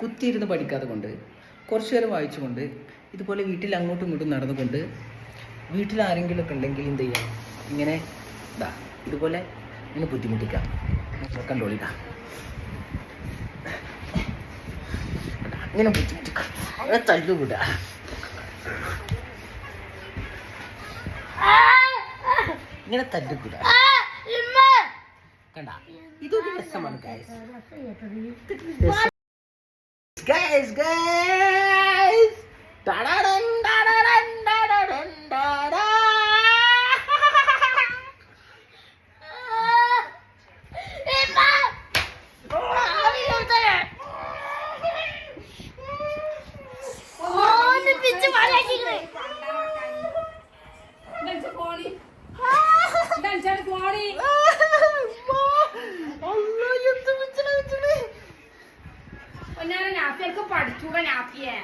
കുത്തിയിരുന്ന് പഠിക്കാതെ കൊണ്ട് കുറച്ചു നേരം വായിച്ചുകൊണ്ട് ഇതുപോലെ വീട്ടിൽ അങ്ങോട്ടും ഇങ്ങോട്ടും നടന്നുകൊണ്ട് വീട്ടിൽ ആരെങ്കിലുമൊക്കെ ഉണ്ടെങ്കിൽ എന്ത് ചെയ്യാം, ഇങ്ങനെ ഇതാ ഇതുപോലെ ഇങ്ങനെ ബുദ്ധിമുട്ടിക്കാം. കണ്ടോളിതാ ഇങ്ങനെ ബുദ്ധിമുട്ടിക്കാം, അങ്ങനെ തല്ലുവിടുക. ഇങ്ങനെ തല്ലുകൂടാ കണ്ട, ഇതൊരു രസമാണ് ഗൈസ്. ഗൈസ് ഗൈസ് ടടടൻ ടടടൻ ടടടൻ ടടാ. പഠിച്ചൂടെ നാഫിയെ